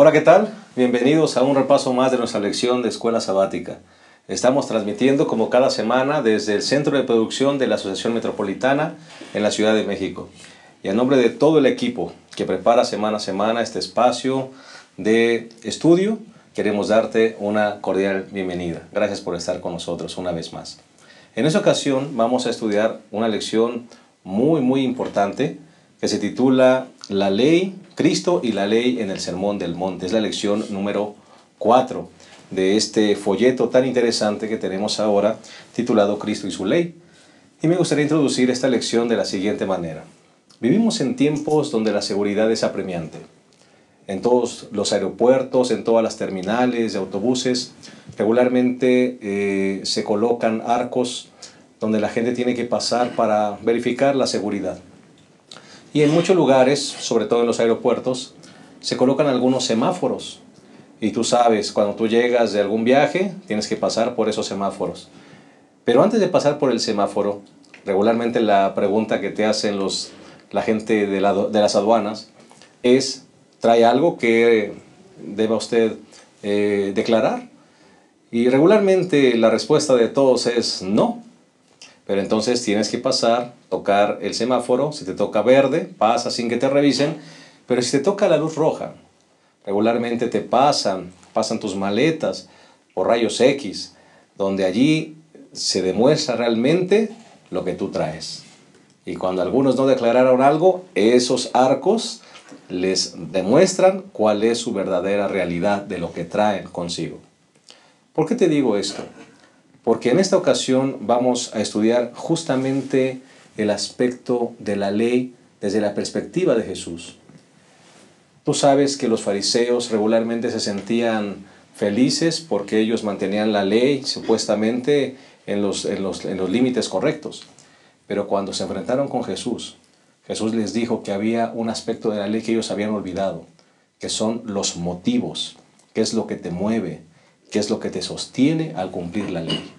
Hola, ¿qué tal? Bienvenidos a un repaso más de nuestra lección de Escuela Sabática. Estamos transmitiendo como cada semana desde el Centro de Producción de la Asociación Metropolitana en la Ciudad de México. Y a nombre de todo el equipo que prepara semana a semana este espacio de estudio, queremos darte una cordial bienvenida. Gracias por estar con nosotros una vez más. En esta ocasión vamos a estudiar una lección muy importante que se titula La Ley, Cristo y la Ley en el Sermón del Monte. Es la lección número 4 de este folleto tan interesante que tenemos ahora titulado Cristo y su Ley. Y me gustaría introducir esta lección de la siguiente manera. Vivimos en tiempos donde la seguridad es apremiante. En todos los aeropuertos, en todas las terminales de autobuses, regularmente se colocan arcos donde la gente tiene que pasar para verificar la seguridad. Y en muchos lugares, sobre todo en los aeropuertos, se colocan algunos semáforos. Y tú sabes, cuando tú llegas de algún viaje, tienes que pasar por esos semáforos. Pero antes de pasar por el semáforo, regularmente la pregunta que te hacen la gente de las aduanas es: ¿trae algo que deba usted declarar? Y regularmente la respuesta de todos es no. Pero entonces tienes que pasar, tocar el semáforo. Si te toca verde, pasa sin que te revisen. Pero si te toca la luz roja, regularmente te pasan tus maletas por rayos X, donde allí se demuestra realmente lo que tú traes. Y cuando algunos no declararon algo, esos arcos les demuestran cuál es su verdadera realidad de lo que traen consigo. ¿Por qué te digo esto? Porque en esta ocasión vamos a estudiar justamente el aspecto de la ley desde la perspectiva de Jesús. Tú sabes que los fariseos regularmente se sentían felices porque ellos mantenían la ley supuestamente en los límites correctos. Pero cuando se enfrentaron con Jesús, Jesús les dijo que había un aspecto de la ley que ellos habían olvidado, que son los motivos. ¿Qué es lo que te mueve? ¿Qué es lo que te sostiene al cumplir la ley?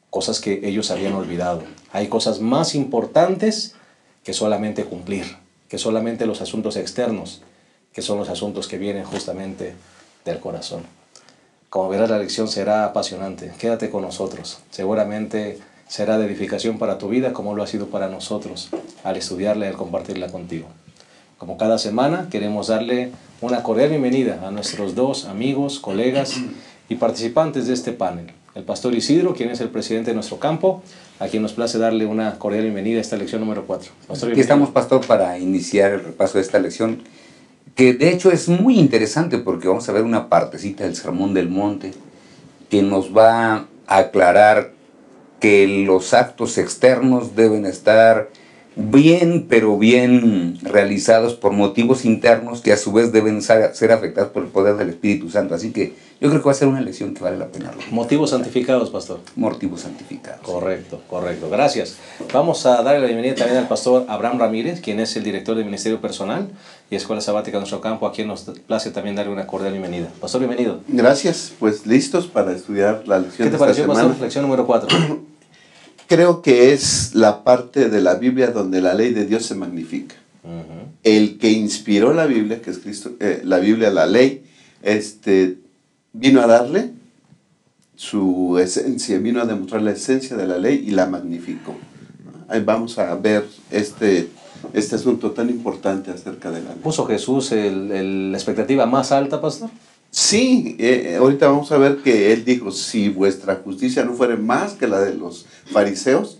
Cosas que ellos habían olvidado. Hay cosas más importantes que solamente cumplir, que solamente los asuntos externos, que son los asuntos que vienen justamente del corazón. Como verás, la lección será apasionante. Quédate con nosotros. Seguramente será de edificación para tu vida, como lo ha sido para nosotros al estudiarla y al compartirla contigo. Como cada semana, queremos darle una cordial bienvenida a nuestros dos amigos, colegas y participantes de este panel. El pastor Isidro, quien es el presidente de nuestro campo, a quien nos place darle una cordial bienvenida a esta lección número 4. Pastor, aquí estamos, pastor, para iniciar el repaso de esta lección, que de hecho es muy interesante porque vamos a ver una partecita del Sermón del Monte que nos va a aclarar que los actos externos deben estar bien, pero bien realizados por motivos internos que a su vez deben ser afectados por el poder del Espíritu Santo. Así que yo creo que va a ser una lección que vale la pena. Motivos santificados, pastor. Motivos santificados. Correcto. Gracias. Vamos a darle la bienvenida también al pastor Abraham Ramírez, quien es el director del Ministerio Personal y Escuela Sabática de nuestro campo, a quien nos place también darle una cordial bienvenida. Pastor, bienvenido. Gracias, pues listos para estudiar la lección. ¿Qué te pareció, pastor? Lección número 4. Creo que es la parte de la Biblia donde la ley de Dios se magnifica. El que inspiró la Biblia, que es Cristo, la Biblia, la ley, vino a darle su esencia, vino a demostrar la esencia de la ley y la magnificó. Ahí vamos a ver este asunto tan importante acerca de la ley. ¿Puso Jesús la expectativa más alta, pastor? Sí, ahorita vamos a ver que él dijo: si vuestra justicia no fuera más que la de los fariseos,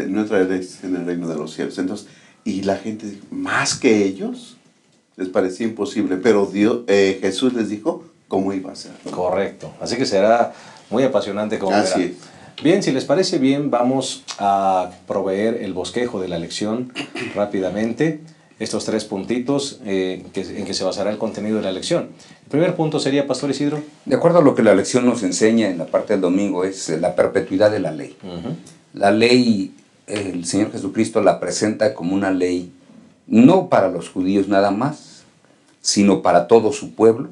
no entraréis en el reino de los cielos. Entonces, y la gente dijo: ¿más que ellos? Les parecía imposible, pero Jesús les dijo cómo iba a ser. Correcto, así que será muy apasionante como Así verán. Bien, si les parece bien, vamos a proveer el bosquejo de la lección rápidamente. Estos 3 puntitos en que se basará el contenido de la lección. El primer punto sería, pastor Isidro. De acuerdo a lo que la lección nos enseña en la parte del domingo, es la perpetuidad de la ley. La ley, el Señor Jesucristo la presenta como una ley no para los judíos nada más, sino para todo su pueblo,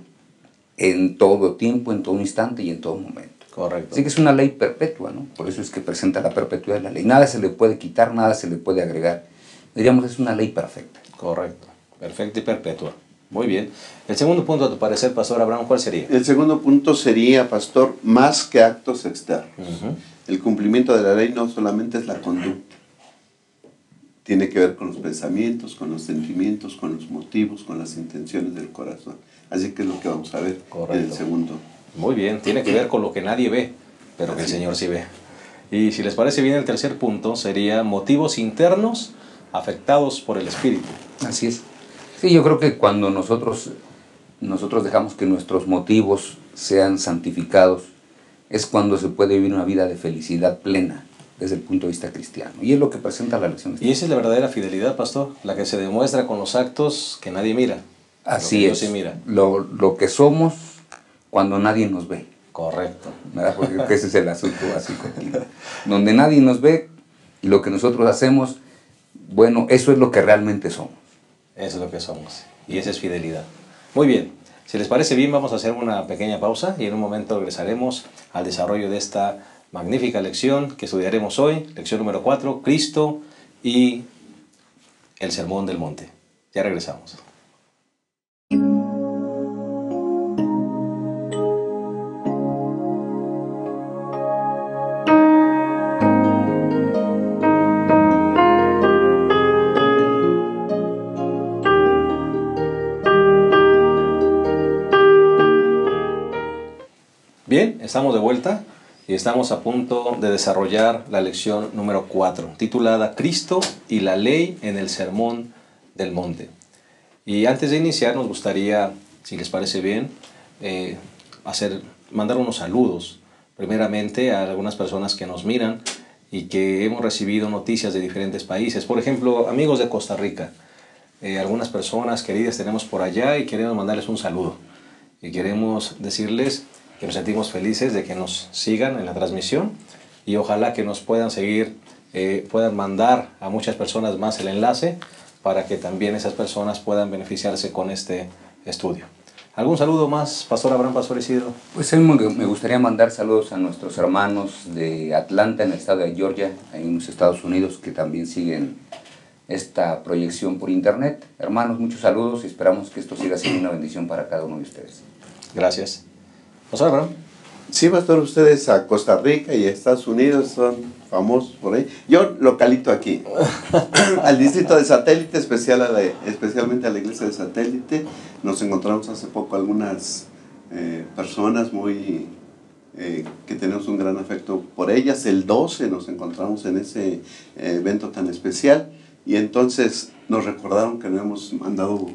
en todo tiempo, en todo instante y en todo momento. Correcto. Así que es una ley perpetua, ¿no? Por eso es que presenta la perpetuidad de la ley. Nada se le puede quitar, nada se le puede agregar. Diríamos, es una ley perfecta. Correcto, perfecta y perpetua. Muy bien. El segundo punto, a tu parecer, Pastor Abraham, ¿cuál sería? El segundo punto sería, pastor, más que actos externos. El cumplimiento de la ley no solamente es la conducta. Tiene que ver con los pensamientos, con los sentimientos, con los motivos, con las intenciones del corazón. Así que es lo que vamos a ver en el segundo. Muy bien, tiene que ver con lo que nadie ve, pero que el Señor sí ve. Y si les parece bien, el tercer punto sería motivos internos afectados por el Espíritu. Así es. Sí, yo creo que cuando nosotros dejamos que nuestros motivos sean santificados, es cuando se puede vivir una vida de felicidad plena desde el punto de vista cristiano. Y es lo que presenta la lección. Y esa es la verdadera fidelidad, pastor, la que se demuestra con los actos que nadie mira. Así es. Sí mira. Lo que somos cuando nadie nos ve. Correcto. ¿Verdad? Porque creo que ese es el asunto así continuo. Donde nadie nos ve y lo que nosotros hacemos, bueno, eso es lo que realmente somos. Eso es lo que somos. Y esa es fidelidad. Muy bien. Si les parece bien, vamos a hacer una pequeña pausa y en un momento regresaremos al desarrollo de esta magnífica lección que estudiaremos hoy. Lección número 4, Cristo y el Sermón del Monte. Ya regresamos. Bien, estamos de vuelta y estamos a punto de desarrollar la lección número 4, titulada Cristo y la ley en el Sermón del Monte. Y antes de iniciar nos gustaría, si les parece bien, mandar unos saludos, primeramente a algunas personas que nos miran y que hemos recibido noticias de diferentes países. Por ejemplo, amigos de Costa Rica, algunas personas queridas tenemos por allá y queremos mandarles un saludo. Y queremos decirles que nos sentimos felices de que nos sigan en la transmisión y ojalá que nos puedan seguir, puedan mandar a muchas personas más el enlace para que también esas personas puedan beneficiarse con este estudio. ¿Algún saludo más, Pastor Abraham, Pastor Isidro? Pues a mí me gustaría mandar saludos a nuestros hermanos de Atlanta, en el estado de Georgia, en los Estados Unidos, que también siguen esta proyección por internet. Hermanos, muchos saludos y esperamos que esto siga siendo una bendición para cada uno de ustedes. Gracias. Pastor Abraham. Sí, pastor, ustedes a Costa Rica y a Estados Unidos son famosos por ahí. Yo localito aquí, al distrito de Satélite, especialmente a la iglesia de Satélite. Nos encontramos hace poco algunas personas que tenemos un gran afecto por ellas. El 12 nos encontramos en ese evento tan especial y entonces nos recordaron que nos hemos mandado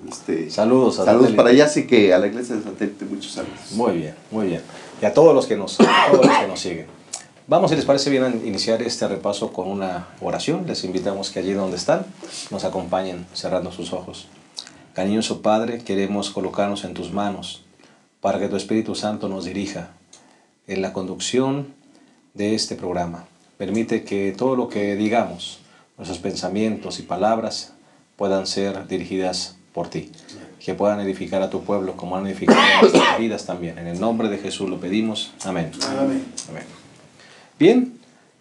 saludos para allá, así que a la iglesia de Satélite muchos saludos. Muy bien, muy bien. Y a todos los que nos siguen. Vamos, si les parece bien, a iniciar este repaso con una oración. Les invitamos que allí donde están nos acompañen cerrando sus ojos. Cariñoso Padre, queremos colocarnos en tus manos para que tu Espíritu Santo nos dirija en la conducción de este programa. Permite que todo lo que digamos, nuestros pensamientos y palabras puedan ser dirigidas por ti, que puedan edificar a tu pueblo como han edificado nuestras vidas también. En el nombre de Jesús lo pedimos. Amén. Amén. Amén. Bien,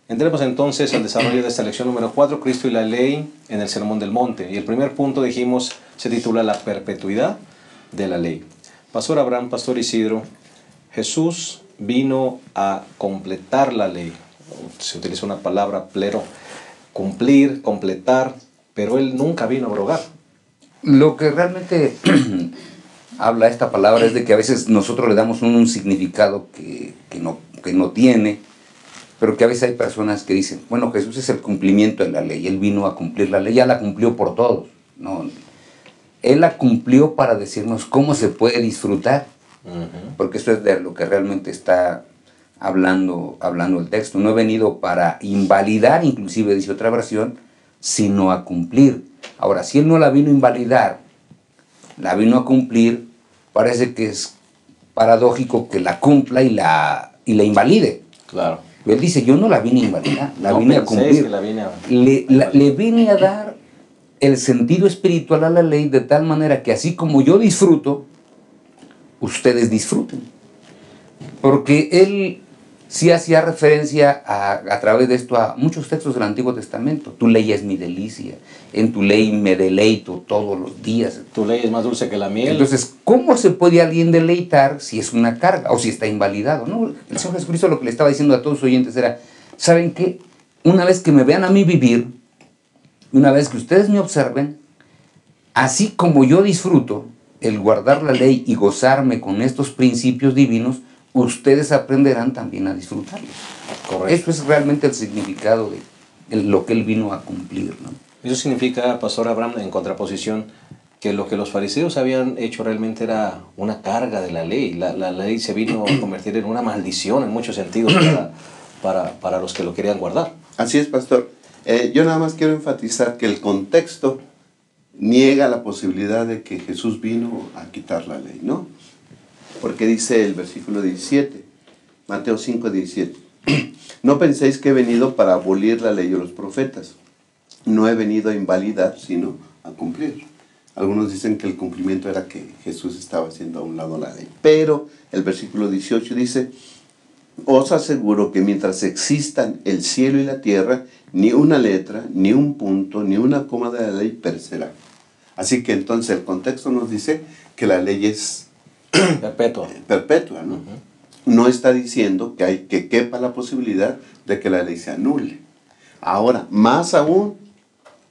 entremos entonces al desarrollo de esta lección número 4, Cristo y la ley en el Sermón del Monte. Y el primer punto, dijimos, se titula La perpetuidad de la ley. Pastor Abraham, Pastor Isidro, Jesús vino a completar la ley. Se utiliza una palabra plero, cumplir, completar, pero Él nunca vino a abrogar. Lo que realmente habla esta palabra es de que a veces nosotros le damos un significado que no tiene, pero que a veces hay personas que dicen, bueno, Jesús es el cumplimiento de la ley, Él vino a cumplir la ley, ya la cumplió por todos. No, Él la cumplió para decirnos cómo se puede disfrutar, porque eso es de lo que realmente está hablando el texto. No he venido para invalidar, inclusive dice otra versión, sino a cumplir. Ahora, si Él no la vino a invalidar, la vino a cumplir, parece que es paradójico que la cumpla y la invalide. Claro. Él dice, yo no la vine a invalidar, la vine a cumplir. Le vine a dar el sentido espiritual a la ley de tal manera que así como yo disfruto, ustedes disfruten. Porque Él sí hacía referencia a través de esto a muchos textos del Antiguo Testamento. Tu ley es mi delicia, en tu ley me deleito todos los días. Tu ley es más dulce que la miel. Entonces, ¿cómo se puede alguien deleitar si es una carga o si está invalidado? No, el Señor Jesucristo lo que le estaba diciendo a todos sus oyentes era, ¿saben qué? Una vez que me vean a mí vivir, una vez que ustedes me observen, así como yo disfruto el guardar la ley y gozarme con estos principios divinos, ustedes aprenderán también a disfrutarlos. Correcto. Eso es realmente el significado de lo que él vino a cumplir, ¿no? Eso significa, Pastor Abraham, en contraposición, que lo que los fariseos habían hecho realmente era una carga de la ley. La ley se vino a convertir en una maldición en muchos sentidos para los que lo querían guardar. Así es, pastor. Yo nada más quiero enfatizar que el contexto niega la posibilidad de que Jesús vino a quitar la ley, ¿no? Porque dice el versículo 17, Mateo 5, 17. No penséis que he venido para abolir la ley o los profetas. No he venido a invalidar, sino a cumplir. Algunos dicen que el cumplimiento era que Jesús estaba haciendo a un lado la ley. Pero el versículo 18 dice, os aseguro que mientras existan el cielo y la tierra, ni una letra, ni un punto, ni una coma de la ley perecerá. Así que entonces el contexto nos dice que la ley es perpetua, ¿no? No está diciendo que quepa la posibilidad de que la ley se anule. Ahora, más aún,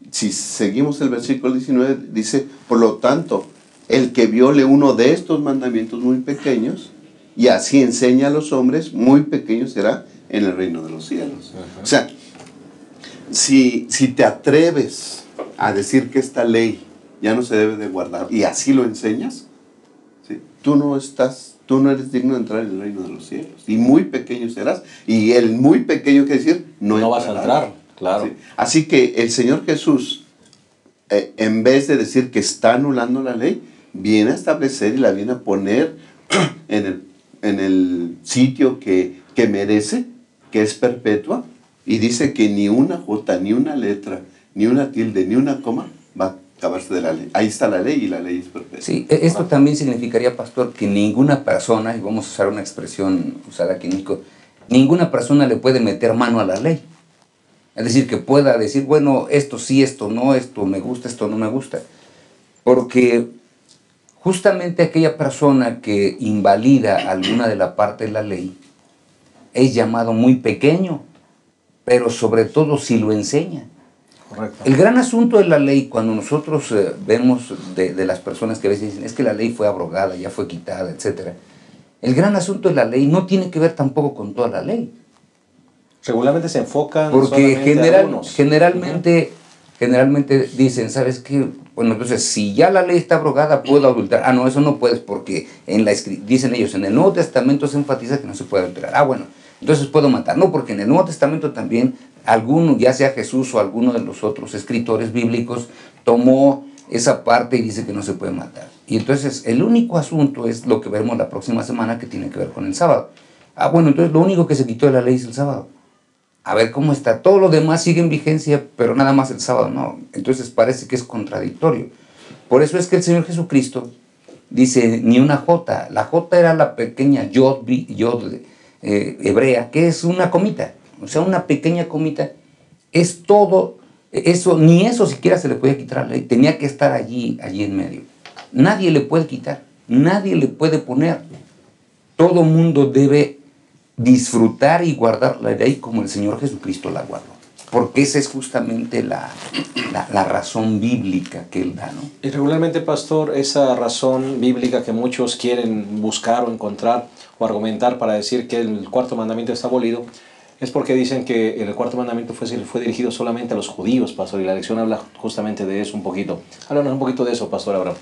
si seguimos el versículo 19, dice, por lo tanto, el que viole uno de estos mandamientos muy pequeños, y así enseña a los hombres, muy pequeño será en el reino de los cielos. O sea, si te atreves a decir que esta ley ya no se debe de guardar, y así lo enseñas, ¿sí? Tú no eres digno de entrar en el reino de los cielos, y muy pequeño serás, y el muy pequeño quiere decir, no vas a entrar, claro. ¿Sí? Así que el Señor Jesús, en vez de decir que está anulando la ley, viene a establecer y la viene a poner en el sitio que merece, que es perpetua, y dice que ni una jota, ni una letra, ni una tilde, ni una coma va a acabarse de la ley. Ahí está la ley y la ley es perpetua. Sí, esto también significaría, pastor, que ninguna persona, y vamos a usar una expresión usada aquí en México, ninguna persona le puede meter mano a la ley. Es decir, que pueda decir, bueno, esto sí, esto no, esto me gusta, esto no me gusta. Porque justamente aquella persona que invalida alguna de la parte de la ley es llamado muy pequeño, pero sobre todo si lo enseña. Correcto. El gran asunto de la ley, cuando nosotros vemos de las personas que a veces dicen, es que la ley fue abrogada, ya fue quitada, etc. El gran asunto de la ley no tiene que ver tampoco con toda la ley. Regularmente se enfocan porque solamente generalmente dicen, ¿sabes qué? Bueno, entonces, si ya la ley está abrogada, ¿puedo adulterar? Ah, no, eso no puedes porque dicen ellos, en el Nuevo Testamento se enfatiza que no se puede adulterar. Ah, bueno, entonces puedo matar. No, porque en el Nuevo Testamento también alguno, ya sea Jesús o alguno de los otros escritores bíblicos, tomó esa parte y dice que no se puede matar. Y entonces el único asunto es lo que veremos la próxima semana, que tiene que ver con el sábado. Ah, bueno, entonces lo único que se quitó de la ley es el sábado. A ver cómo está. Todo lo demás sigue en vigencia, pero nada más el sábado no. Entonces parece que es contradictorio. Por eso es que el Señor Jesucristo dice, ni una jota. La jota era la pequeña yod hebrea, que es una comita. O sea, una pequeña comita. Es todo, eso, ni eso siquiera se le podía quitar a la ley. Tenía que estar allí en medio. Nadie le puede quitar, nadie le puede poner. Todo mundo debe disfrutar y guardar la ley como el Señor Jesucristo la guardó. Porque esa es justamente la razón bíblica que Él da, ¿no? Y regularmente, pastor, esa razón bíblica que muchos quieren buscar o encontrar o argumentar para decir que el cuarto mandamiento está abolido, es porque dicen que el cuarto mandamiento fue dirigido solamente a los judíos, pastor, y la lección habla justamente de eso un poquito. Háblanos un poquito de eso, pastor Abraham.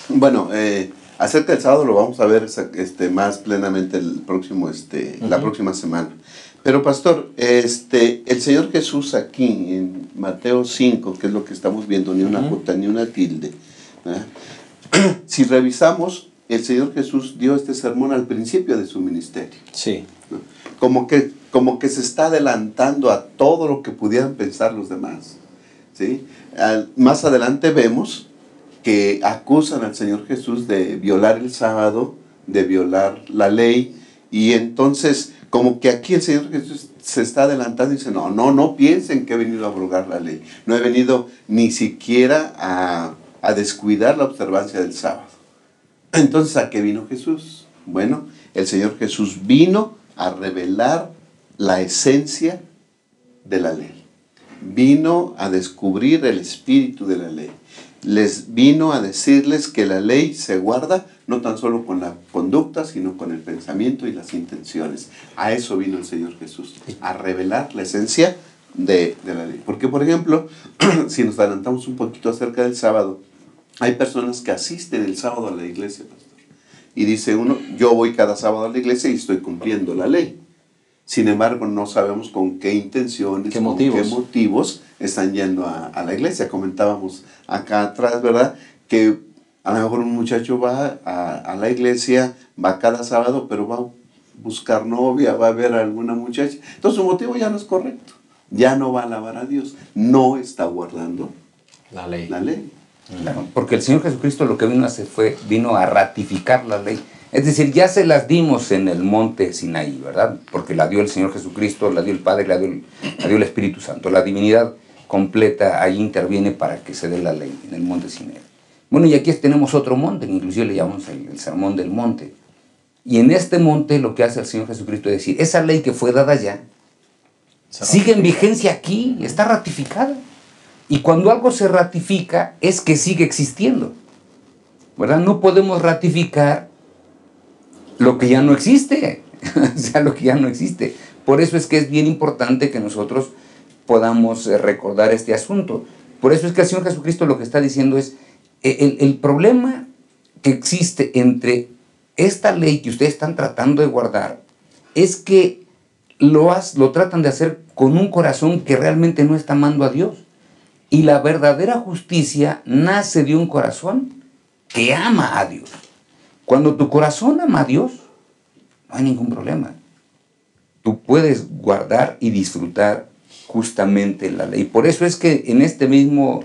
Bueno, acerca del sábado lo vamos a ver más plenamente la próxima semana. Pero pastor, el Señor Jesús aquí en Mateo 5, que es lo que estamos viendo, ni una jota ni una tilde, ¿verdad? Si revisamos, el Señor Jesús dio este sermón al principio de su ministerio. Sí. ¿No? Como que se está adelantando a todo lo que pudieran pensar los demás, ¿sí? Más adelante vemos que acusan al Señor Jesús de violar el sábado, de violar la ley, y entonces Como que aquí el Señor Jesús se está adelantando y dice, no piensen que he venido a abrogar la ley. No he venido ni siquiera a descuidar la observancia del sábado. Entonces, ¿a qué vino Jesús? Bueno, el Señor Jesús vino a revelar la esencia de la ley. Vino a descubrir el espíritu de la ley. Les vino a decirles que la ley se guarda no tan solo con la conducta, sino con el pensamiento y las intenciones. A eso vino el Señor Jesús, a revelar la esencia de la ley. Porque, por ejemplo, si nos adelantamos un poquito acerca del sábado, hay personas que asisten el sábado a la iglesia, pastor. Y dice uno, yo voy cada sábado a la iglesia y estoy cumpliendo la ley. Sin embargo, no sabemos con qué intenciones, qué motivos están yendo a la iglesia. Comentábamos acá atrás, ¿verdad? Que a lo mejor un muchacho va a la iglesia, va cada sábado, pero va a buscar novia, va a ver a alguna muchacha. Entonces su motivo ya no es correcto. Ya no va a alabar a Dios. No está guardando la ley. Claro, porque el Señor Jesucristo lo que vino a hacer vino a ratificar la ley. Es decir, ya se las dimos en el monte Sinaí, ¿verdad? Porque la dio el Señor Jesucristo, la dio el Padre, la dio el Espíritu Santo. La divinidad completa ahí interviene para que se dé la ley en el monte Sinaí. Bueno, y aquí tenemos otro monte, que inclusive le llamamos el Sermón del Monte. Y en este monte lo que hace el Señor Jesucristo es decir, esa ley que fue dada ya, sigue en vigencia aquí, está ratificada. Y cuando algo se ratifica es que sigue existiendo, ¿verdad? No podemos ratificar lo que ya no existe, o sea, lo que ya no existe. Por eso es que es bien importante que nosotros podamos recordar este asunto. Por eso es que el Señor Jesucristo lo que está diciendo es, el problema que existe entre esta ley que ustedes están tratando de guardar es que lo tratan de hacer con un corazón que realmente no está amando a Dios. Y la verdadera justicia nace de un corazón que ama a Dios. Cuando tu corazón ama a Dios, no hay ningún problema. Tú puedes guardar y disfrutar justamente la ley. Por eso es que en este mismo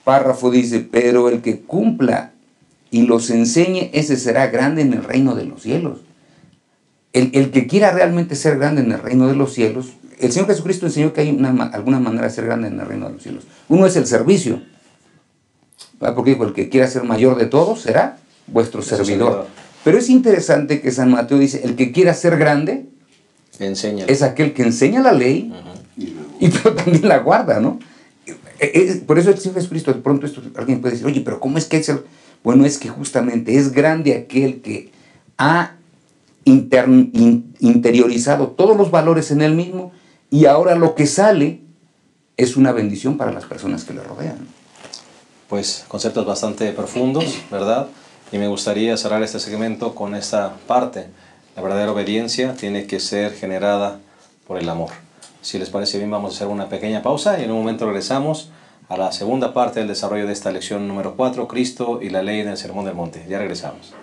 párrafo dice, pero el que cumpla y los enseñe, ese será grande en el reino de los cielos. El que quiera realmente ser grande en el reino de los cielos, el Señor Jesucristo enseñó que hay alguna manera de ser grande en el reino de los cielos. Uno es el servicio, ¿verdad? Porque dijo, el que quiera ser mayor de todos será vuestro servidor. Pero es interesante que San Mateo dice, el que quiera ser grande es aquel que enseña la ley y pero también la guarda, ¿no? Por eso el Señor Jesucristo, de pronto alguien puede decir, oye, pero ¿cómo es que es el...? Bueno, es que justamente es grande aquel que ha interiorizado todos los valores en él mismo y ahora lo que sale es una bendición para las personas que le rodean. Pues conceptos bastante profundos, ¿verdad? Y me gustaría cerrar este segmento con esta parte. La verdadera obediencia tiene que ser generada por el amor. Si les parece bien, vamos a hacer una pequeña pausa y en un momento regresamos a la segunda parte del desarrollo de esta lección número 4, Cristo y la ley en el Sermón del Monte. Ya regresamos.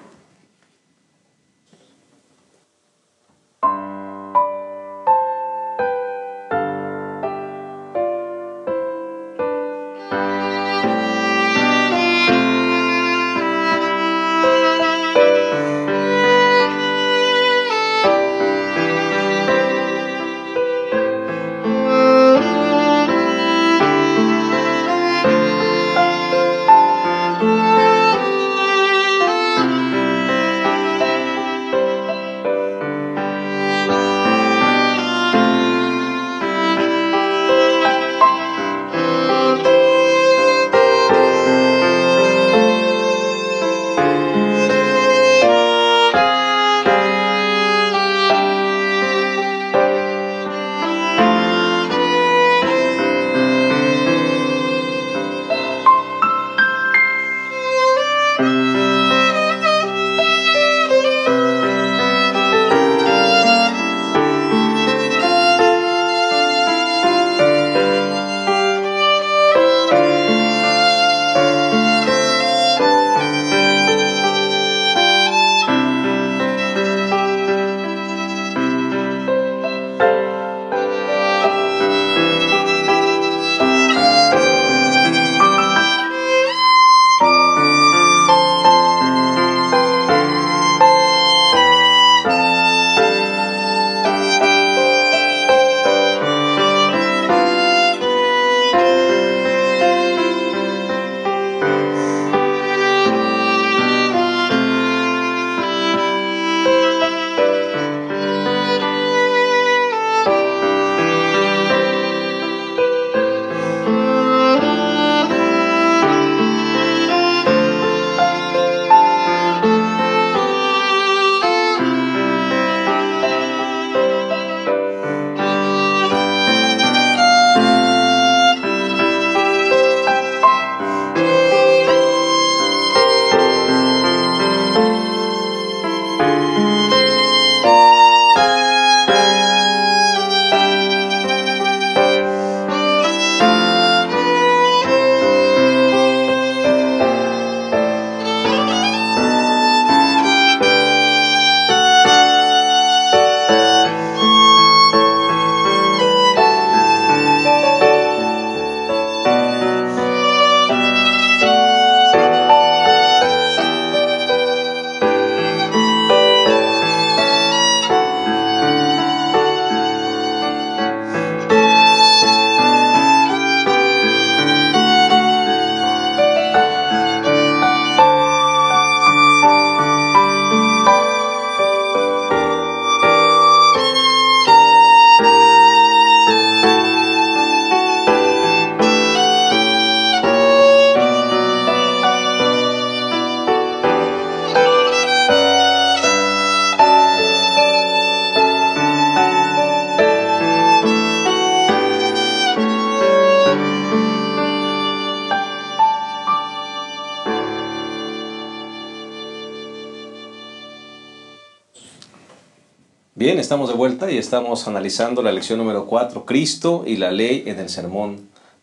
Bien, estamos de vuelta y estamos analizando la lección número 4, Cristo y la ley en el Sermón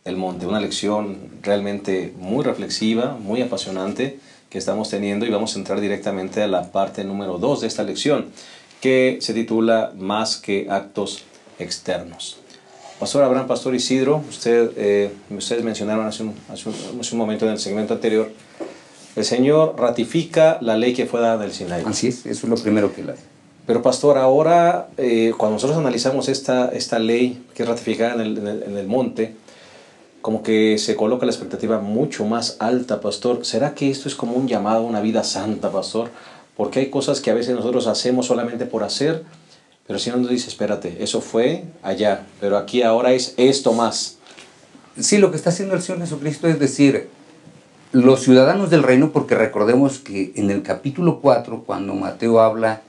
del Monte. Una lección realmente muy reflexiva, muy apasionante que estamos teniendo, y vamos a entrar directamente a la parte número 2 de esta lección, que se titula Más que actos externos. Pastor Abraham, Pastor Isidro, ustedes mencionaron hace un momento en el segmento anterior, el Señor ratifica la ley que fue dada del Sinaí. Así es, eso es lo primero que la... Pero pastor, ahora cuando nosotros analizamos esta ley que es ratificada en el monte, como que se coloca la expectativa mucho más alta, pastor. ¿Será que esto es como un llamado a una vida santa, pastor? Porque hay cosas que a veces nosotros hacemos solamente por hacer, pero el Señor nos dice, espérate, eso fue allá, pero aquí ahora es esto más. Sí, lo que está haciendo el Señor Jesucristo es decir, los ciudadanos del reino, porque recordemos que en el capítulo 4, cuando Mateo habla,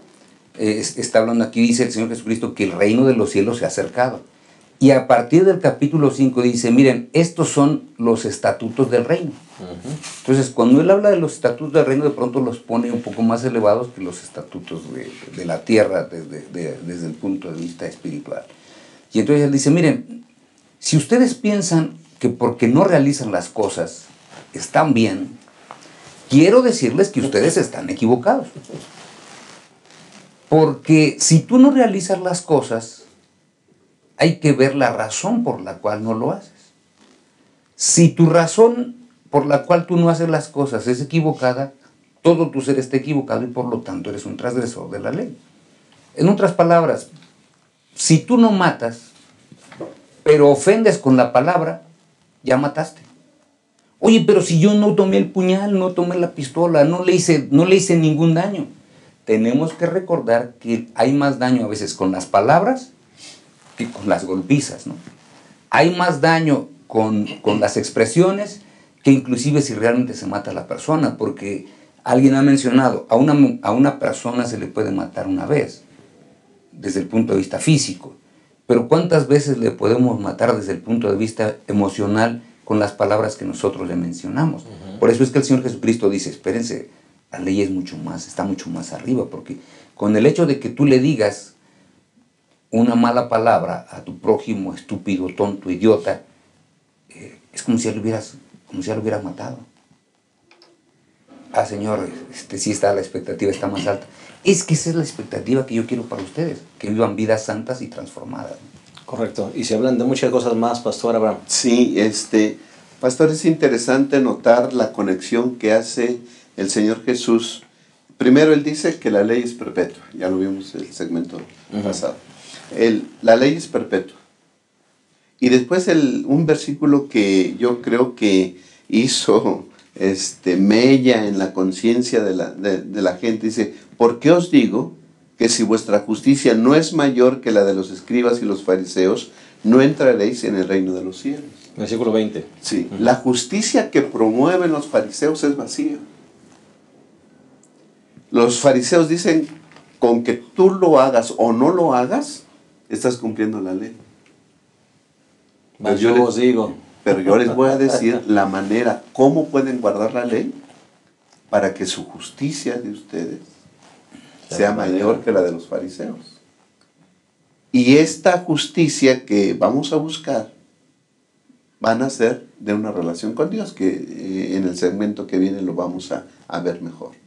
está hablando aquí, dice el Señor Jesucristo que el reino de los cielos se ha acercado. Y a partir del capítulo 5 dice, miren, estos son los estatutos del reino. Entonces, cuando él habla de los estatutos del reino, de pronto los pone un poco más elevados que los estatutos de la tierra desde el punto de vista espiritual. Y entonces él dice, miren, si ustedes piensan que porque no realizan las cosas están bien, quiero decirles que ustedes están equivocados. Porque si tú no realizas las cosas, hay que ver la razón por la cual no lo haces. Si tu razón por la cual tú no haces las cosas es equivocada, todo tu ser está equivocado y por lo tanto eres un transgresor de la ley. En otras palabras, si tú no matas, pero ofendes con la palabra, ya mataste. Oye, pero si yo no tomé el puñal, no tomé la pistola, no le hice ningún daño. Tenemos que recordar que hay más daño a veces con las palabras que con las golpizas, ¿no? Hay más daño con las expresiones que inclusive si realmente se mata a la persona, porque alguien ha mencionado, a una persona se le puede matar una vez, desde el punto de vista físico, pero ¿cuántas veces le podemos matar desde el punto de vista emocional con las palabras que nosotros le mencionamos? Por eso es que el Señor Jesucristo dice, espérense, la ley es está mucho más arriba, porque con el hecho de que tú le digas una mala palabra a tu prójimo, estúpido, tonto, idiota, es como si ya lo hubieras matado. Ah, Señor, sí está, la expectativa está más alta. Es que esa es la expectativa que yo quiero para ustedes, que vivan vidas santas y transformadas. Correcto. Y se hablan de muchas cosas más, Pastor Abraham. Sí, pastor, es interesante notar la conexión que hace el Señor Jesús. Primero él dice que la ley es perpetua, ya lo vimos en el segmento pasado. La ley es perpetua. Y después un versículo que yo creo que hizo mella en la conciencia de la gente, dice, ¿por qué os digo que si vuestra justicia no es mayor que la de los escribas y los fariseos, no entraréis en el reino de los cielos? Versículo 20. Sí, la justicia que promueven los fariseos es vacía. Los fariseos dicen, con que tú lo hagas o no lo hagas, estás cumpliendo la ley. Mas yo os digo. Pero yo les voy a decir la manera, cómo pueden guardar la ley para que su justicia de ustedes sea mayor que la de los fariseos. Y esta justicia que vamos a buscar van a ser de una relación con Dios, que en el segmento que viene lo vamos a ver mejor.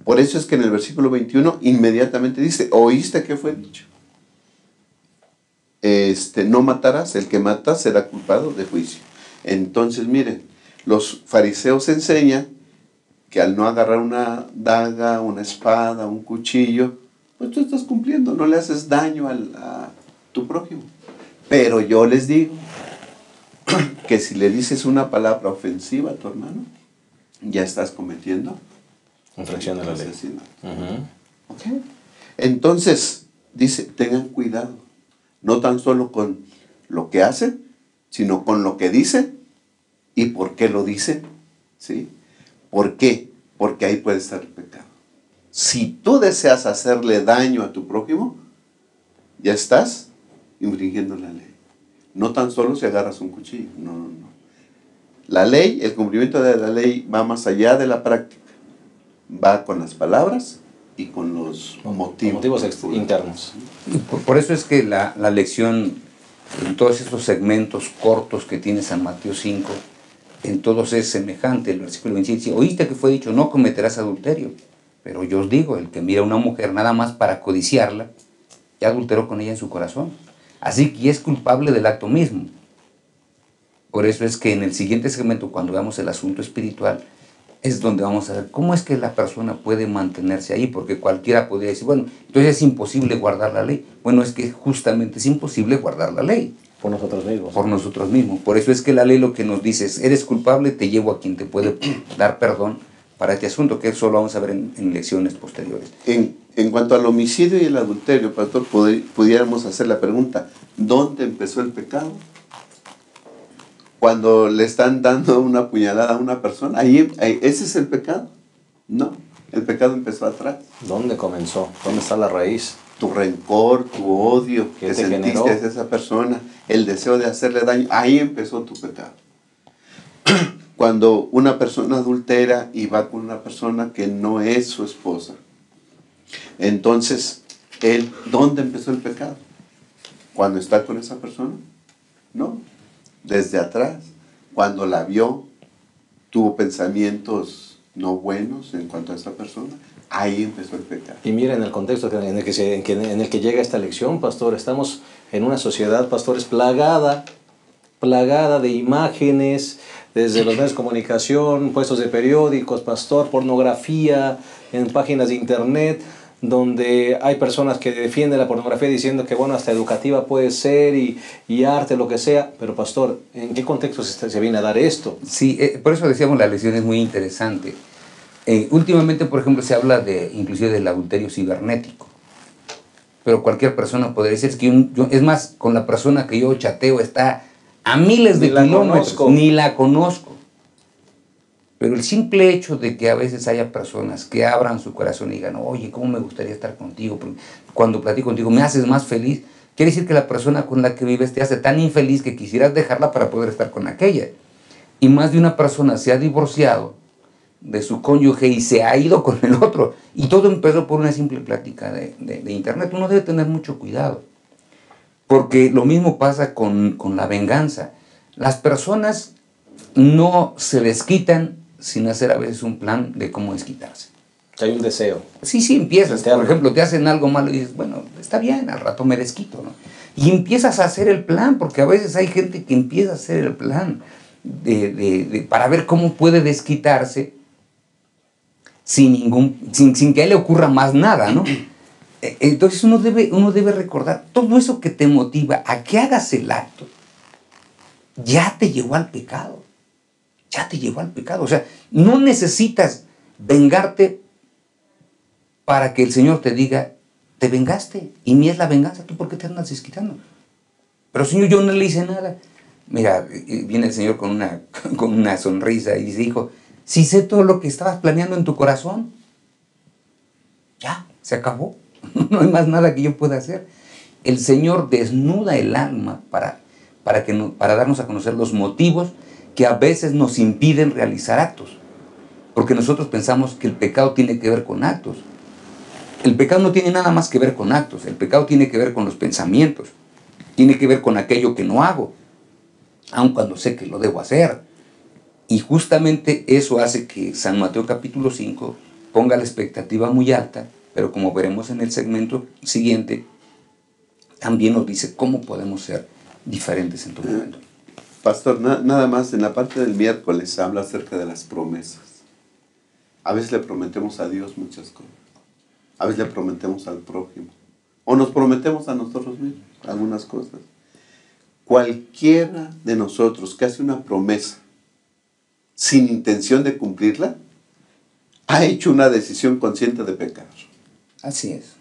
Por eso es que en el versículo 21 inmediatamente dice, ¿oíste qué fue dicho? No matarás, el que mata será culpado de juicio. Entonces, miren, los fariseos enseñan que al no agarrar una daga, una espada, un cuchillo, pues tú estás cumpliendo, no le haces daño a tu prójimo. Pero yo les digo que si le dices una palabra ofensiva a tu hermano, ya estás cometiendo infracción de la ley. Okay. Entonces, dice, tengan cuidado, no tan solo con lo que hacen, sino con lo que dicen y por qué lo dicen. ¿Sí? ¿Por qué? Porque ahí puede estar el pecado. Si tú deseas hacerle daño a tu prójimo, ya estás infringiendo la ley. No tan solo si agarras un cuchillo, no. La ley, el cumplimiento de la ley va más allá de la práctica. Va con las palabras y con los internos. Por eso es que la lección, en todos estos segmentos cortos que tiene San Mateo 5, en todos es semejante. El versículo 27 dice: oíste que fue dicho, no cometerás adulterio. Pero yo os digo, el que mira a una mujer nada más para codiciarla, ya adulteró con ella en su corazón. Así que ya es culpable del acto mismo. Por eso es que en el siguiente segmento, cuando veamos el asunto espiritual, es donde vamos a ver cómo es que la persona puede mantenerse ahí, porque cualquiera podría decir, bueno, entonces es imposible guardar la ley. Bueno, es que justamente es imposible guardar la ley. Por nosotros mismos. Por nosotros mismos. Por eso es que la ley lo que nos dice es: eres culpable, te llevo a quien te puede dar perdón para este asunto, que eso lo vamos a ver en lecciones posteriores. En cuanto al homicidio y el adulterio, pastor, pudiéramos hacer la pregunta: ¿dónde empezó el pecado? Cuando le están dando una puñalada a una persona, ¿ese es el pecado? No, el pecado empezó atrás. ¿Dónde comenzó? ¿Dónde está la raíz? Tu rencor, tu odio que sentiste hacia esa persona, el deseo de hacerle daño, ahí empezó tu pecado. Cuando una persona adultera y va con una persona que no es su esposa, entonces, ¿dónde empezó el pecado? ¿Cuando está con esa persona? No, desde atrás. Cuando la vio, tuvo pensamientos no buenos en cuanto a esa persona, ahí empezó el pecado. Y miren el contexto en el que llega esta lección, pastor. Estamos en una sociedad, pastores, plagada de imágenes, desde los medios de comunicación, puestos de periódicos, pastor, pornografía, en páginas de internet, donde hay personas que defienden la pornografía diciendo que, bueno, hasta educativa puede ser y arte, lo que sea. Pero, pastor, ¿en qué contexto se viene a dar esto? Sí, por eso decíamos, la lección es muy interesante. Últimamente, por ejemplo, se habla inclusive del adulterio cibernético. Pero cualquier persona podría decir, es más, con la persona que yo chateo está a miles de kilómetros, ni la conozco. Pero el simple hecho de que a veces haya personas que abran su corazón y digan: oye, ¿cómo me gustaría estar contigo? Porque cuando platico contigo me haces más feliz. Quiere decir que la persona con la que vives te hace tan infeliz que quisieras dejarla para poder estar con aquella. Y más de una persona se ha divorciado de su cónyuge y se ha ido con el otro. Y todo empezó por una simple plática de internet. Uno debe tener mucho cuidado. Porque lo mismo pasa con la venganza. Las personas no se desquitan sin hacer a veces un plan de cómo desquitarse. Hay un deseo. Sí, empiezas. Por ejemplo, te hacen algo malo y dices: bueno, está bien, al rato me desquito, ¿no? Y empiezas a hacer el plan, porque a veces hay gente que empieza a hacer el plan para ver cómo puede desquitarse sin que a él le ocurra más nada, ¿no? Entonces uno debe recordar, todo eso que te motiva a que hagas el acto, ya te llevó al pecado. Ya te llevó al pecado. O sea, no necesitas vengarte para que el Señor te diga: te vengaste, y ni es la venganza. ¿Tú por qué te andas desquitando? Pero, Señor, yo no le hice nada. Mira, viene el Señor con una sonrisa y dice: hijo, si sé todo lo que estabas planeando en tu corazón, ya, se acabó. No hay más nada que yo pueda hacer. El Señor desnuda el alma para darnos a conocer los motivos que a veces nos impiden realizar actos. Porque nosotros pensamos que el pecado tiene que ver con actos. El pecado no tiene nada más que ver con actos. El pecado tiene que ver con los pensamientos. Tiene que ver con aquello que no hago, aun cuando sé que lo debo hacer. Y justamente eso hace que San Mateo capítulo 5 ponga la expectativa muy alta, pero como veremos en el segmento siguiente, también nos dice cómo podemos ser diferentes en todo momento. Pastor, nada más, en la parte del miércoles habla acerca de las promesas. A veces le prometemos a Dios muchas cosas. A veces le prometemos al prójimo. O nos prometemos a nosotros mismos algunas cosas. Cualquiera de nosotros que hace una promesa sin intención de cumplirla, ha hecho una decisión consciente de pecar. Así es.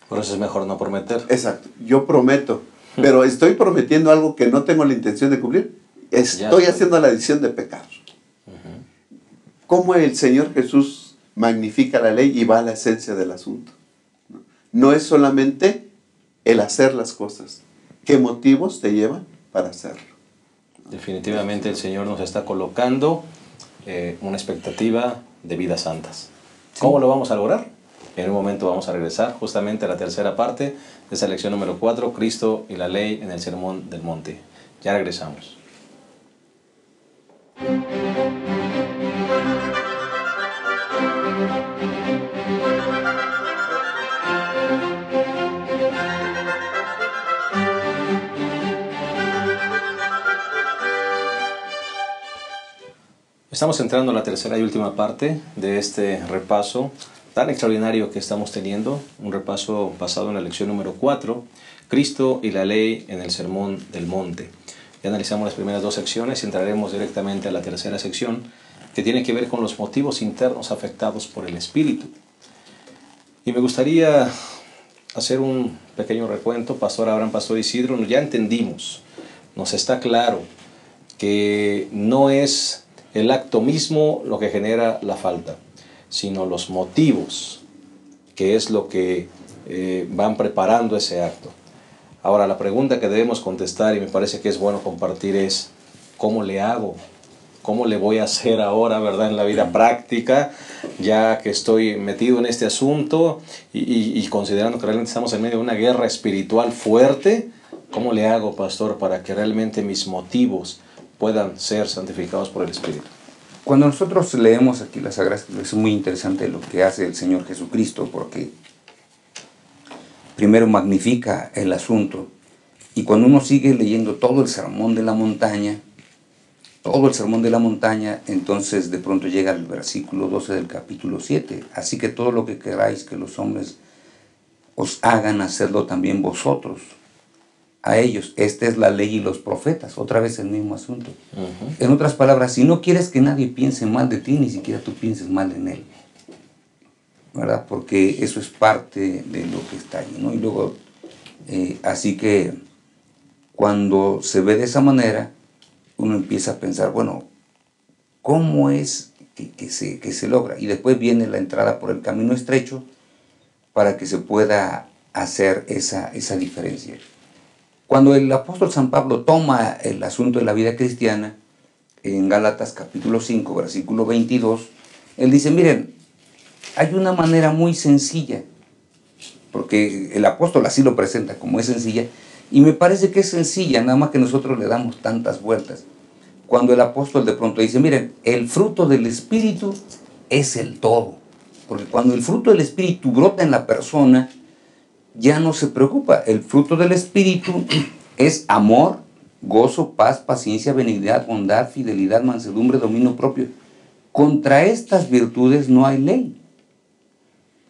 Por eso es mejor no prometer. Exacto. Yo prometo, pero estoy prometiendo algo que no tengo la intención de cumplir. Estoy haciendo la decisión de pecar. ¿Cómo el Señor Jesús magnifica la ley y va a la esencia del asunto? No es solamente el hacer las cosas. ¿Qué motivos te llevan para hacerlo? Definitivamente el Señor nos está colocando una expectativa de vidas santas. ¿Cómo lo vamos a lograr? En un momento vamos a regresar justamente a la tercera parte de esa lección número 4, Cristo y la ley en el Sermón del Monte. Ya regresamos. Estamos entrando a la tercera y última parte de este repaso tan extraordinario que estamos teniendo, un repaso basado en la lección número 4, Cristo y la ley en el Sermón del Monte. Ya analizamos las primeras dos secciones y entraremos directamente a la tercera sección, que tiene que ver con los motivos internos afectados por el Espíritu. Y me gustaría hacer un pequeño recuento, Pastor Abraham, Pastor Isidro. Ya entendimos, nos está claro que no es el acto mismo lo que genera la falta, sino los motivos, que es lo que van preparando ese acto. Ahora, la pregunta que debemos contestar, y me parece que es bueno compartir, es ¿cómo le hago? ¿Cómo le voy a hacer ahora, verdad, en la vida práctica, ya que estoy metido en este asunto y considerando que realmente estamos en medio de una guerra espiritual fuerte? ¿Cómo le hago, pastor, para que realmente mis motivos puedan ser santificados por el Espíritu? Cuando nosotros leemos aquí las Sagradas Escrituras, es muy interesante lo que hace el Señor Jesucristo, porque primero magnifica el asunto, y cuando uno sigue leyendo todo el Sermón de la Montaña, entonces de pronto llega el versículo 12 del capítulo 7, así que todo lo que queráis que los hombres os hagan, hacedlo también vosotros a ellos. Esta es la ley y los profetas, otra vez el mismo asunto. En otras palabras, si no quieres que nadie piense mal de ti, ni siquiera tú pienses mal en él, ¿verdad? Porque eso es parte de lo que está ahí, ¿no? Y luego, así que cuando se ve de esa manera, uno empieza a pensar, bueno, ¿cómo es que se logra? Y después viene la entrada por el camino estrecho para que se pueda hacer esa diferencia. Cuando el apóstol San Pablo toma el asunto de la vida cristiana, en Gálatas capítulo 5, versículo 22, él dice, miren, hay una manera muy sencilla, porque el apóstol así lo presenta como es sencilla, y me parece que es sencilla, nada más que nosotros le damos tantas vueltas. Cuando el apóstol de pronto dice, miren, el fruto del Espíritu es el todo, porque cuando el fruto del Espíritu brota en la persona, ya no se preocupa. El fruto del Espíritu es amor, gozo, paz, paciencia, benignidad, bondad, fidelidad, mansedumbre, dominio propio. Contra estas virtudes no hay ley,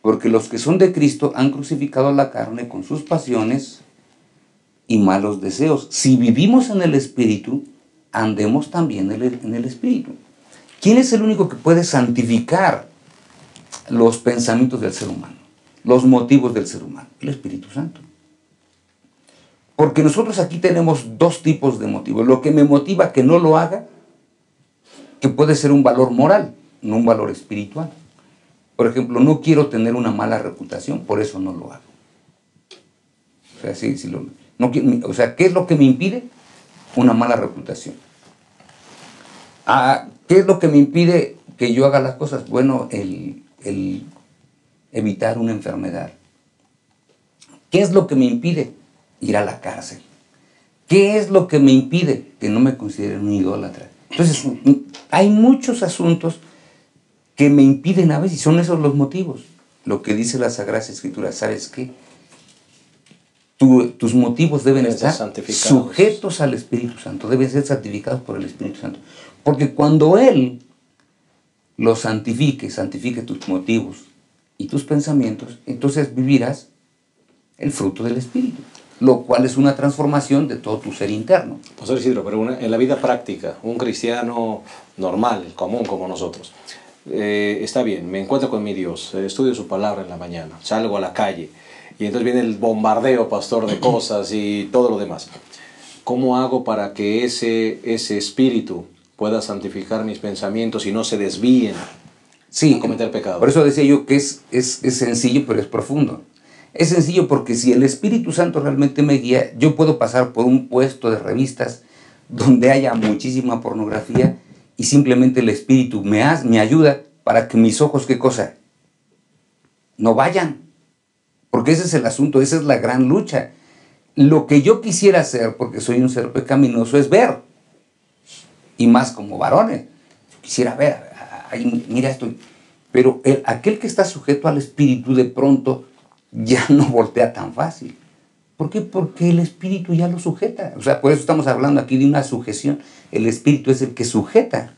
porque los que son de Cristo han crucificado la carne con sus pasiones y malos deseos. Si vivimos en el Espíritu, andemos también en el Espíritu. ¿Quién es el único que puede santificar los pensamientos del ser humano, los motivos del ser humano? El Espíritu Santo. Porque nosotros aquí tenemos dos tipos de motivos. Lo que me motiva a que no lo haga, que puede ser un valor moral, no un valor espiritual. Por ejemplo, no quiero tener una mala reputación, por eso no lo hago. O sea, ¿qué es lo que me impide? Una mala reputación. ¿Qué es lo que me impide que yo haga las cosas? Bueno, el evitar una enfermedad. ¿Qué es lo que me impide? Ir a la cárcel. ¿Qué es lo que me impide? Que no me consideren un idólatra. Entonces, hay muchos asuntos que me impiden a veces, y son esos los motivos. Lo que dice la Sagrada Escritura, ¿sabes qué? Tus motivos deben estar sujetos al Espíritu Santo, deben ser santificados por el Espíritu Santo. Porque cuando Él los santifique tus motivos y tus pensamientos, entonces vivirás el fruto del Espíritu, lo cual es una transformación de todo tu ser interno. Pastor Isidro, pero en la vida práctica, un cristiano normal, común como nosotros, está bien, me encuentro con mi Dios, estudio su palabra en la mañana, salgo a la calle, y entonces viene el bombardeo, pastor, de cosas y todo lo demás. ¿Cómo hago para que ese espíritu pueda santificar mis pensamientos y no se desvíen a cometer pecado? Por eso decía yo que es sencillo, pero es profundo. Es sencillo porque si el Espíritu Santo realmente me guía, yo puedo pasar por un puesto de revistas donde haya muchísima pornografía y simplemente el Espíritu me ayuda para que mis ojos, ¿qué cosa? no vayan. Porque ese es el asunto, esa es la gran lucha. Lo que yo quisiera hacer, porque soy un ser pecaminoso, es ver. Y más como varones. Yo quisiera ver, ay, mira esto. Pero aquel que está sujeto al Espíritu de pronto ya no voltea tan fácil. ¿Por qué? Porque el Espíritu ya lo sujeta. O sea, por eso estamos hablando aquí de una sujeción. El Espíritu es el que sujeta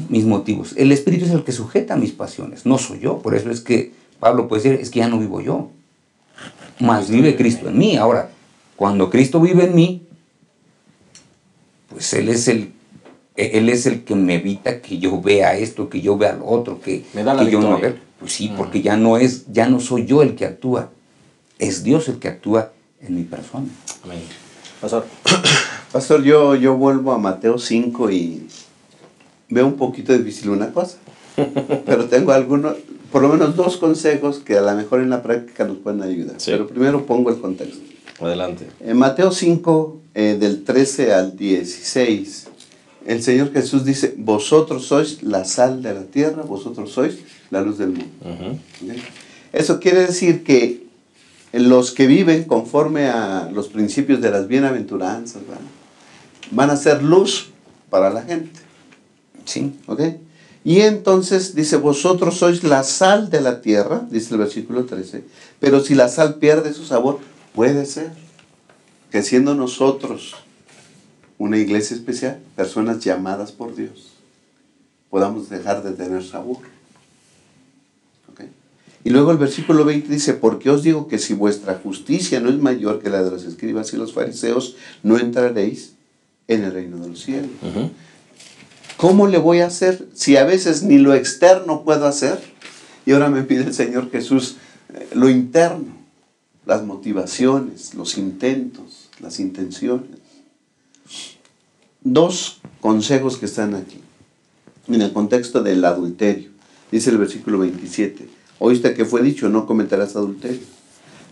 mis motivos. El Espíritu es el que sujeta mis pasiones. No soy yo. Por eso es que Pablo puede decir, es que ya no vivo yo. Más vive Cristo en mí. Ahora, cuando Cristo vive en mí, pues Él es el que me evita que yo vea esto, que yo vea lo otro, que yo no vea. Pues sí, porque ya no soy yo el que actúa. Es Dios el que actúa en mi persona. Amén. Pastor. Pastor, yo vuelvo a Mateo 5 y veo un poquito difícil una cosa. Pero tengo algunos, por lo menos 2 consejos que a lo mejor en la práctica nos pueden ayudar. Sí. Pero primero pongo el contexto. Adelante. En Mateo 5, del 13 al 16, el Señor Jesús dice, vosotros sois la sal de la tierra, vosotros sois la luz del mundo. ¿Okay? Eso quiere decir que los que viven conforme a los principios de las bienaventuranzas, ¿verdad?, van a ser luz para la gente. Sí. ¿Ok? Y entonces dice, vosotros sois la sal de la tierra, dice el versículo 13, pero si la sal pierde su sabor, puede ser que siendo nosotros una iglesia especial, personas llamadas por Dios, podamos dejar de tener sabor. ¿Ok? Y luego el versículo 20 dice, porque os digo que si vuestra justicia no es mayor que la de los escribas y los fariseos, no entraréis en el reino de los cielos. ¿Cómo le voy a hacer si a veces ni lo externo puedo hacer? Y ahora me pide el Señor Jesús lo interno, las motivaciones, los intentos, las intenciones. 2 consejos que están aquí, en el contexto del adulterio. Dice el versículo 27, oíste que fue dicho, no cometerás adulterio.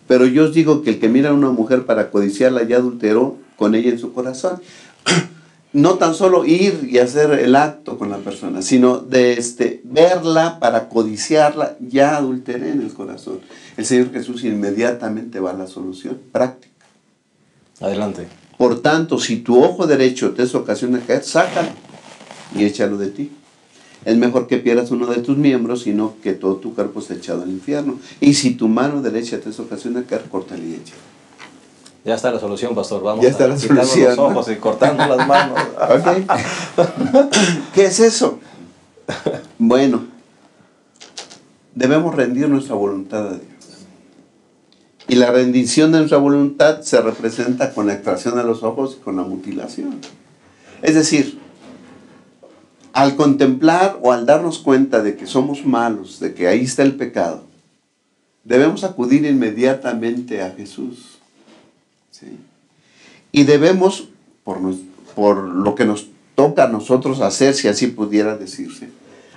Pero yo os digo que el que mira a una mujer para codiciarla ya adulteró con ella en su corazón. No tan solo ir y hacer el acto con la persona, sino de verla para codiciarla, ya adulteré en el corazón. El Señor Jesús inmediatamente va a la solución práctica. Adelante. Por tanto, si tu ojo derecho te es ocasión de caer, sácalo y échalo de ti. Es mejor que pierdas uno de tus miembros, sino que todo tu cuerpo sea echado al infierno. Y si tu mano derecha te es ocasión de caer, córtala y échala. Ya está la solución, pastor. Vamos ya está la solución, los ojos, ¿no?, y cortando las manos. Okay. ¿Qué es eso? Bueno, debemos rendir nuestra voluntad a Dios. Y la rendición de nuestra voluntad se representa con la extracción de los ojos y con la mutilación. Es decir, al contemplar o al darnos cuenta de que somos malos, de que ahí está el pecado, debemos acudir inmediatamente a Jesús. ¿Sí? Y debemos, por lo que nos toca a nosotros hacer, si así pudiera decirse,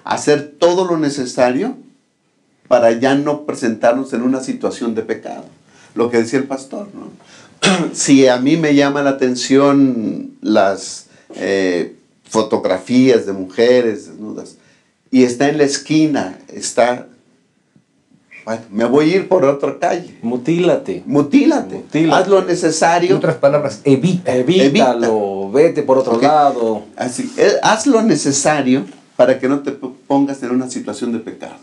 hacer todo lo necesario para ya no presentarnos en una situación de pecado. Lo que decía el pastor, ¿no? Si a mí me llama la atención las fotografías de mujeres desnudas y está en la esquina, bueno, me voy a ir por otra calle. Mutílate. Haz lo necesario. En otras palabras, evítalo, vete por otro lado. Así, haz lo necesario para que no te pongas en una situación de pecado.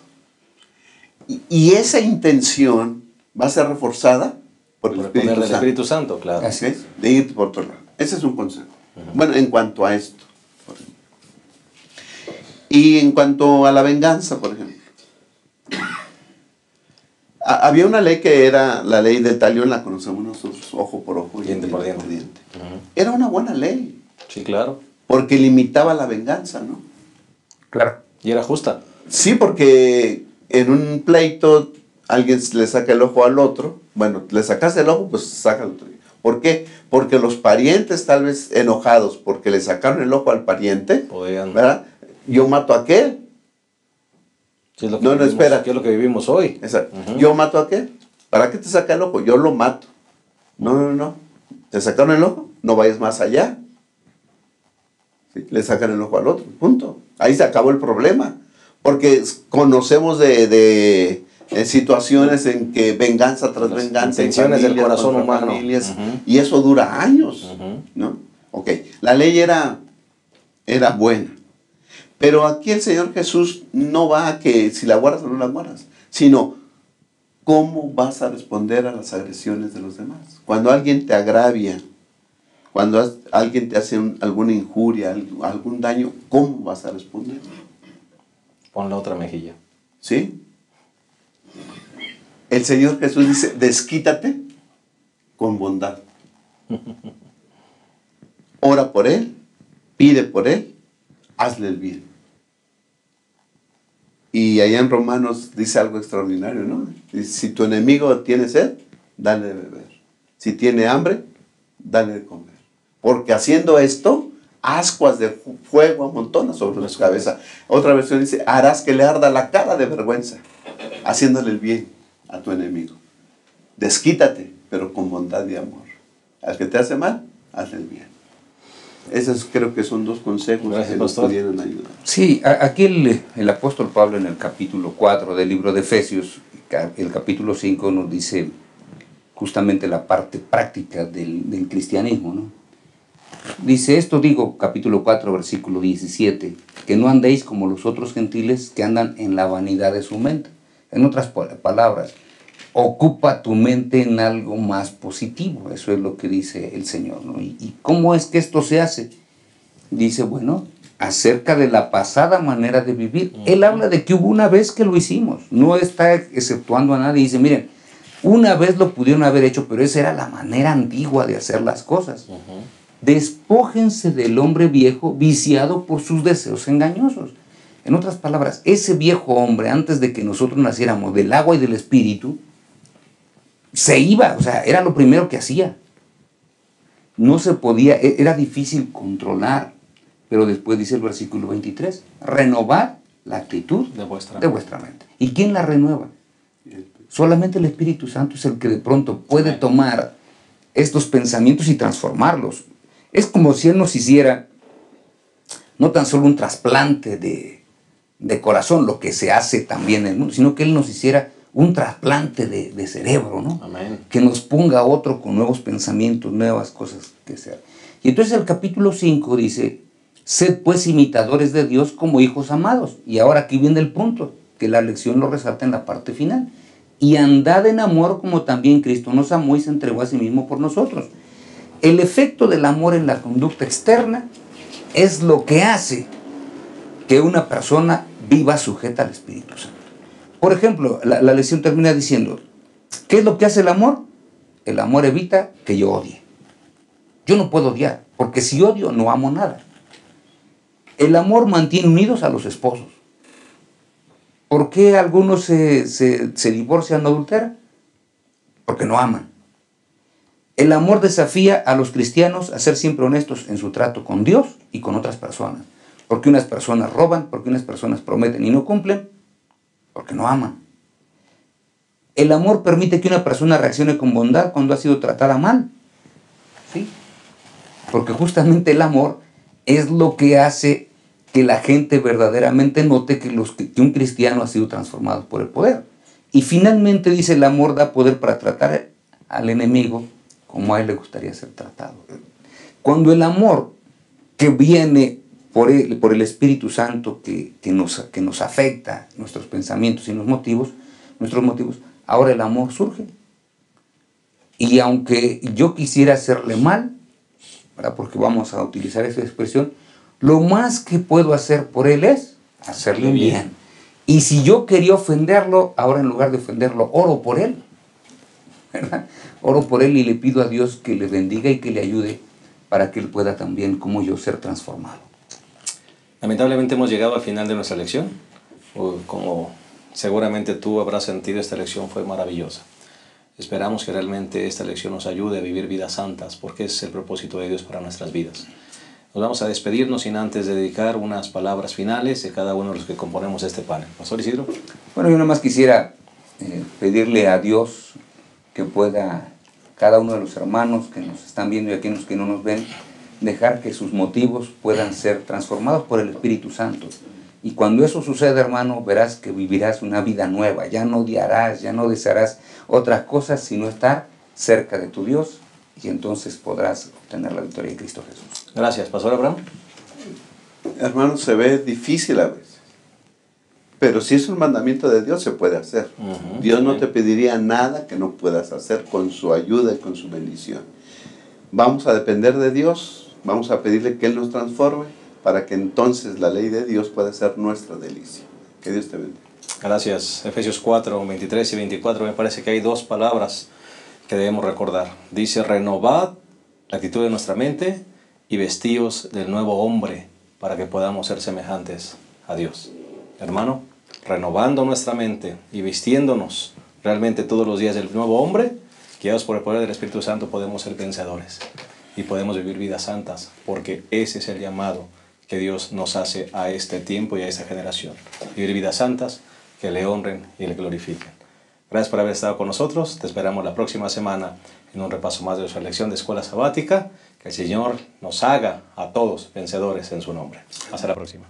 Y esa intención va a ser reforzada por el Espíritu Santo, claro. Así es, de ir por otro lado. Ese es un consejo. Bueno, en cuanto a esto. Y en cuanto a la venganza, por ejemplo. Había una ley que era la ley del talión, la conocemos nosotros, ojo por ojo y diente por diente. Era una buena ley. Sí, claro. Porque limitaba la venganza, ¿no? Claro. Y era justa. Sí, porque en un pleito alguien le saca el ojo al otro. Bueno, le sacas el ojo, pues saca el otro. ¿Por qué? Porque los parientes, tal vez enojados porque le sacaron el ojo al pariente, podían, ¿verdad? Yo mato a aquel. Sí, es lo que espera. ¿Qué es lo que vivimos hoy? Exacto. Yo mato a aquel. ¿Para qué te saca el ojo? Yo lo mato. No. ¿Te sacaron el ojo? No vayas más allá. ¿Sí? Le sacan el ojo al otro. Punto. Ahí se acabó el problema. Porque conocemos de situaciones en que venganza tras Las venganza, intenciones del corazón contra humano. familias, y eso dura años, ¿no? Ok, la ley era buena, pero aquí el Señor Jesús no va a que si la guardas o no la guardas, sino cómo vas a responder a las agresiones de los demás. Cuando alguien te agravia, cuando alguien te hace alguna injuria, algún daño, ¿cómo vas a responder? Pon la otra mejilla. ¿Sí? El Señor Jesús dice, desquítate con bondad. Ora por él, pide por él, hazle el bien. Y allá en Romanos dice algo extraordinario, ¿no? Dice, si tu enemigo tiene sed, dale de beber. Si tiene hambre, dale de comer. Porque haciendo esto, ascuas de fuego amontonas sobre su cabeza. Otra versión dice, harás que le arda la cara de vergüenza, haciéndole el bien a tu enemigo. Desquítate, pero con bondad y amor. Al que te hace mal, hazle el bien. Esos creo que son dos consejos. Gracias, que nos pastor. pudieran ayudar. Sí, aquí el apóstol Pablo en el capítulo 4 del libro de Efesios, el capítulo 5 nos dice justamente la parte práctica del cristianismo, ¿no? Dice, esto digo, capítulo 4, versículo 17, que no andéis como los otros gentiles que andan en la vanidad de su mente. En otras palabras, ocupa tu mente en algo más positivo. Eso es lo que dice el Señor, ¿no? ¿Y cómo es que esto se hace? Dice, bueno, acerca de la pasada manera de vivir. Él habla de que hubo una vez que lo hicimos. No está exceptuando a nadie. Dice, miren, una vez lo pudieron haber hecho, pero esa era la manera antigua de hacer las cosas. Despójense del hombre viejo viciado por sus deseos engañosos. En otras palabras, ese viejo hombre, antes de que nosotros naciéramos del agua y del espíritu, se iba, o sea, era lo primero que hacía. No se podía, era difícil controlar. Pero después dice el versículo 23, renovar la actitud de vuestra mente. ¿Y quién la renueva? Solamente el Espíritu Santo es el que de pronto puede tomar estos pensamientos y transformarlos. Es como si Él nos hiciera no tan solo un trasplante de corazón, lo que se hace también en el mundo, sino que Él nos hiciera un trasplante de cerebro, ¿no? Amén. Que nos ponga otro con nuevos pensamientos, nuevas cosas que sea. Y entonces el capítulo 5 dice, sed pues imitadores de Dios como hijos amados. Y ahora aquí viene el punto, que la lección lo resalta en la parte final. Y andad en amor como también Cristo nos amó y se entregó a sí mismo por nosotros. El efecto del amor en la conducta externa es lo que hace que una persona viva sujeta al Espíritu Santo. Por ejemplo, la lección termina diciendo, ¿qué es lo que hace el amor? El amor evita que yo odie. Yo no puedo odiar, porque si odio no amo nada. El amor mantiene unidos a los esposos. ¿Por qué algunos se divorcian o adulteran? Porque no aman. El amor desafía a los cristianos a ser siempre honestos en su trato con Dios y con otras personas. Porque unas personas roban, porque unas personas prometen y no cumplen, porque no aman. El amor permite que una persona reaccione con bondad cuando ha sido tratada mal. ¿Sí? Porque justamente el amor es lo que hace que la gente verdaderamente note que un cristiano ha sido transformado por el poder. Y finalmente dice, el amor da poder para tratar al enemigo como a él le gustaría ser tratado. Cuando el amor que viene por el Espíritu Santo que nos afecta nuestros pensamientos y nuestros motivos, ahora el amor surge. Y aunque yo quisiera hacerle mal, ¿verdad? Porque vamos a utilizar esa expresión, lo más que puedo hacer por él es hacerle bien. Y si yo quería ofenderlo, ahora en lugar de ofenderlo, oro por él, ¿verdad? Oro por él y le pido a Dios que le bendiga y que le ayude para que él pueda también, como yo, ser transformado. Lamentablemente hemos llegado al final de nuestra lección. Como seguramente tú habrás sentido, esta lección fue maravillosa. Esperamos que realmente esta lección nos ayude a vivir vidas santas, porque es el propósito de Dios para nuestras vidas. Nos vamos a despedirnos sin antes de dedicar unas palabras finales de cada uno de los que componemos este panel. Pastor Isidro. Bueno, yo nada más quisiera pedirle a Dios que pueda, cada uno de los hermanos que nos están viendo y aquellos que no nos ven, dejar que sus motivos puedan ser transformados por el Espíritu Santo Y cuando eso sucede, hermano, verás que vivirás una vida nueva. Ya no odiarás, ya no desearás otras cosas, sino estar cerca de tu Dios. Y entonces podrás obtener la victoria en Cristo Jesús. Gracias, Pastor Abraham. Hermano, se ve difícil a veces. Pero si es un mandamiento de Dios, se puede hacer. Dios no te pediría nada que no puedas hacer con su ayuda y con su bendición. Vamos a depender de Dios, vamos a pedirle que Él nos transforme para que entonces la ley de Dios pueda ser nuestra delicia. Que Dios te bendiga. Gracias. Efesios 4, 23 y 24, me parece que hay dos palabras que debemos recordar. Dice, renovad la actitud de nuestra mente y vestíos del nuevo hombre para que podamos ser semejantes a Dios. Hermano, renovando nuestra mente y vistiéndonos realmente todos los días del nuevo hombre, guiados por el poder del Espíritu Santo, podemos ser vencedores y podemos vivir vidas santas, porque ese es el llamado que Dios nos hace a este tiempo y a esta generación. Vivir vidas santas que le honren y le glorifiquen. Gracias por haber estado con nosotros. Te esperamos la próxima semana en un repaso más de nuestra lección de Escuela Sabática. Que el Señor nos haga a todos vencedores en su nombre. Hasta la próxima.